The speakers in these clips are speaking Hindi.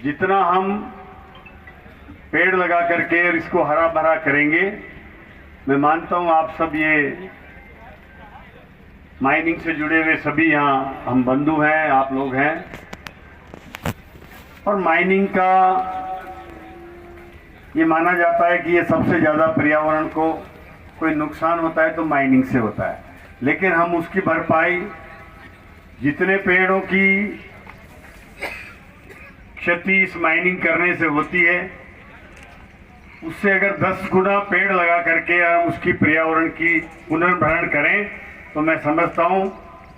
जितना हम पेड़ लगा करके और इसको हरा भरा करेंगे, मैं मानता हूं आप सब ये माइनिंग से जुड़े हुए सभी यहाँ हम बंधु हैं, आप लोग हैं, और माइनिंग का ये माना जाता है कि ये सबसे ज़्यादा पर्यावरण को कोई नुकसान होता है तो माइनिंग से होता है। लेकिन हम उसकी भरपाई जितने पेड़ों की क्षति इस माइनिंग करने से होती है, उससे अगर 10 गुना पेड़ लगा करके हम उसकी पर्यावरण की पुनर्भरण करें तो मैं समझता हूं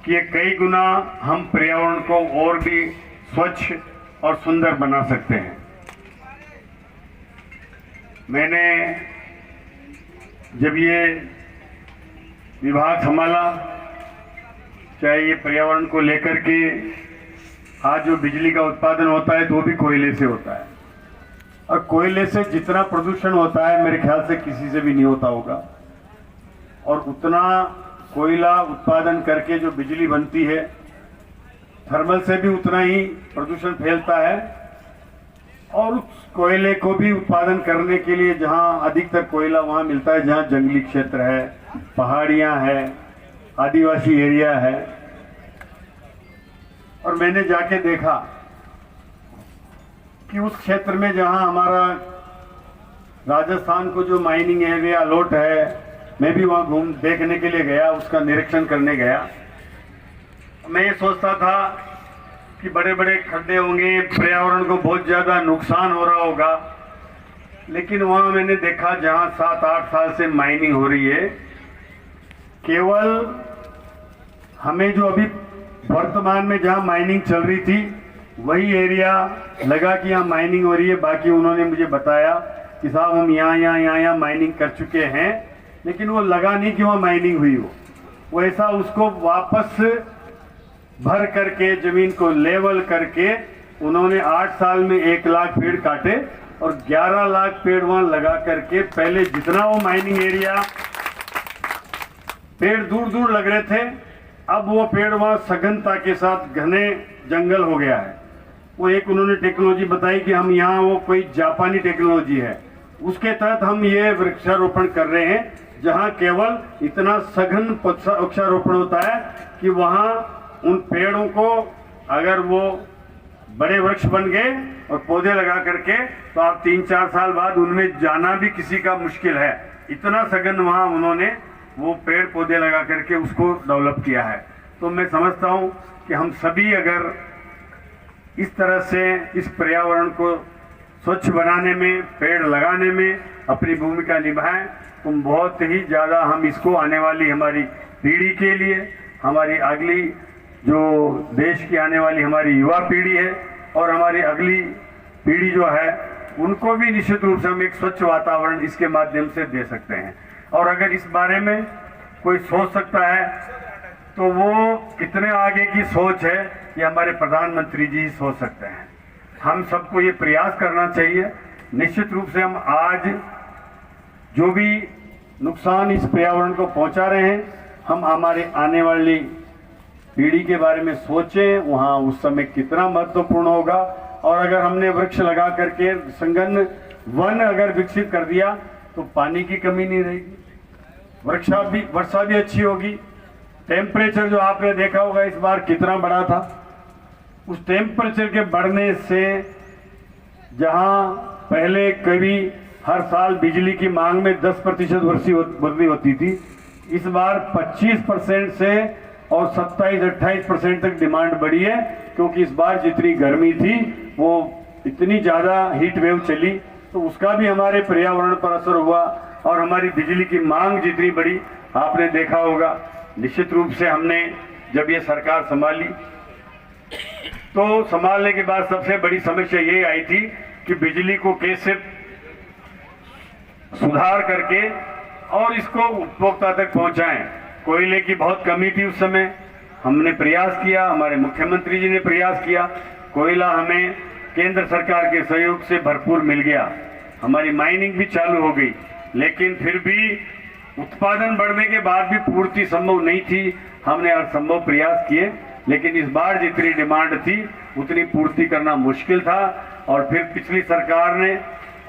कि ये कई गुना हम पर्यावरण को और भी स्वच्छ और सुंदर बना सकते हैं। मैंने जब ये विभाग संभाला, चाहे ये पर्यावरण को लेकर के, आज जो बिजली का उत्पादन होता है तो वो भी कोयले से होता है, और कोयले से जितना प्रदूषण होता है मेरे ख्याल से किसी से भी नहीं होता होगा। और उतना कोयला उत्पादन करके जो बिजली बनती है, थर्मल से भी उतना ही प्रदूषण फैलता है। और उस कोयले को भी उत्पादन करने के लिए जहां अधिकतर कोयला वहां मिलता है जहां जंगली क्षेत्र है, पहाड़ियां है, आदिवासी एरिया है। और मैंने जाके देखा कि उस क्षेत्र में जहां हमारा राजस्थान को जो माइनिंग एरिया अलॉट है, मैं भी वहां देखने के लिए गया, उसका निरीक्षण करने गया। मैं ये सोचता था कि बड़े बड़े खड्डे होंगे, पर्यावरण को बहुत ज्यादा नुकसान हो रहा होगा, लेकिन वहां मैंने देखा जहां 7-8 साल से माइनिंग हो रही है, केवल हमें जो अभी वर्तमान में जहां माइनिंग चल रही थी वही एरिया लगा कि यहाँ माइनिंग हो रही है। बाकी उन्होंने मुझे बताया कि साहब हम यहाँ माइनिंग कर चुके हैं, लेकिन वो लगा नहीं कि वहाँ माइनिंग हुई हो। वो ऐसा उसको वापस भर करके जमीन को लेवल करके उन्होंने 8 साल में 1 लाख पेड़ काटे और 11 लाख पेड़ वहां लगा करके, पहले जितना वो माइनिंग एरिया पेड़ दूर दूर लग रहे थे, अब वो पेड़ वहां सघनता के साथ घने जंगल हो गया है। वो एक उन्होंने टेक्नोलॉजी बताई कि हम यहाँ, वो कोई जापानी टेक्नोलॉजी है, उसके तहत हम ये वृक्षारोपण कर रहे हैं, जहाँ केवल इतना सघन वृक्षारोपण होता है कि वहाँ उन पेड़ों को अगर वो बड़े वृक्ष बन गए और पौधे लगा करके, तो आप 3-4 साल बाद उनमें जाना भी किसी का मुश्किल है। इतना सघन वहाँ उन्होंने वो पेड़ पौधे लगा करके उसको डेवलप किया है। तो मैं समझता हूँ कि हम सभी अगर इस तरह से इस पर्यावरण को स्वच्छ बनाने में, पेड़ लगाने में अपनी भूमिका निभाएं, तो बहुत ही ज़्यादा हम इसको आने वाली हमारी पीढ़ी के लिए, हमारी अगली जो देश की आने वाली हमारी युवा पीढ़ी है और हमारी अगली पीढ़ी जो है, उनको भी निश्चित रूप से हम एक स्वच्छ वातावरण इसके माध्यम से दे सकते हैं। और अगर इस बारे में कोई सोच सकता है तो वो कितने आगे की सोच है, ये हमारे प्रधानमंत्री जी सोच सकते हैं। हम सबको ये प्रयास करना चाहिए। निश्चित रूप से हम आज जो भी नुकसान इस पर्यावरण को पहुंचा रहे हैं, हम हमारे आने वाली पीढ़ी के बारे में सोचें, वहाँ उस समय कितना महत्वपूर्ण होगा। और अगर हमने वृक्ष लगा करके संघन वन अगर विकसित कर दिया तो पानी की कमी नहीं रहेगी, वर्षा भी अच्छी होगी। टेम्परेचर जो आपने देखा होगा इस बार कितना बढ़ा था, उस टेम्परेचर के बढ़ने से जहां पहले कभी हर साल बिजली की मांग में 10% वृद्धि होती थी, इस बार 25% से और 27-28% तक डिमांड बढ़ी है, क्योंकि इस बार जितनी गर्मी थी वो इतनी ज़्यादा हीट वेव चली, तो उसका भी हमारे पर्यावरण पर असर हुआ और हमारी बिजली की मांग जितनी बढ़ी आपने देखा होगा। निश्चित रूप से हमने जब ये सरकार संभाली तो संभालने के बाद सबसे बड़ी समस्या ये आई थी कि बिजली को कैसे सुधार करके और इसको उपभोक्ता तक पहुंचाएं। कोयले की बहुत कमी थी उस समय, हमने प्रयास किया, हमारे मुख्यमंत्री जी ने प्रयास किया, कोयला हमें केंद्र सरकार के सहयोग से भरपूर मिल गया, हमारी माइनिंग भी चालू हो गई। लेकिन फिर भी उत्पादन बढ़ने के बाद भी पूर्ति संभव नहीं थी, हमने हर संभव प्रयास किए, लेकिन इस बार जितनी डिमांड थी उतनी पूर्ति करना मुश्किल था। और फिर पिछली सरकार ने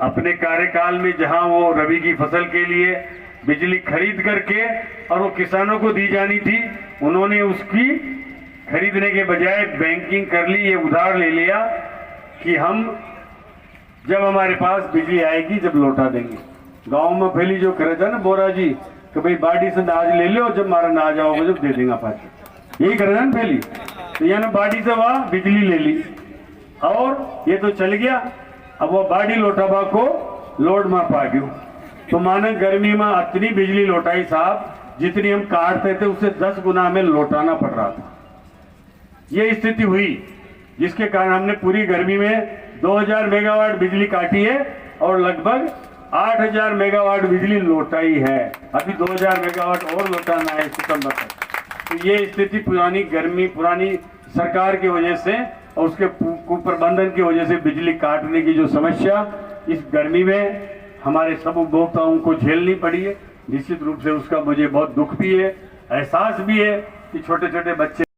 अपने कार्यकाल में जहां वो रबी की फसल के लिए बिजली खरीद करके और वो किसानों को दी जानी थी, उन्होंने उसकी खरीदने के बजाय बैंकिंग कर ली, ये उधार ले लिया कि हम जब हमारे पास बिजली आएगी जब लौटा देंगे। गांव में पहली जो करे था ना बोरा जी कि भाई बाड़ी से नाज ले लो, जब मारा नाज आओगे जब दे देंगे पाछे, यही करे था ना पहली। तो यानी बाड़ी से वहां बिजली ले ली और ये तो चल गया। अब वो बाड़ी लौटाबा को लोड में पा गयो, तो माने गर्मी में इतनी बिजली लौटाई साहब जितनी हम काटते थे उससे 10 गुना में लौटाना पड़ रहा था। ये स्थिति हुई जिसके कारण हमने पूरी गर्मी में 2000 मेगावाट बिजली काटी है और लगभग 8000 मेगावाट बिजली लौटाई है। अभी 2000 मेगावाट और लौटाना है सितंबर तक। तो ये स्थिति पुरानी गर्मी, पुरानी सरकार की वजह से और उसके कुप्रबंधन की वजह से बिजली काटने की जो समस्या इस गर्मी में हमारे सब उपभोक्ताओं को झेलनी पड़ी है। निश्चित रूप से उसका मुझे बहुत दुख भी है, एहसास भी है कि छोटे छोटे बच्चे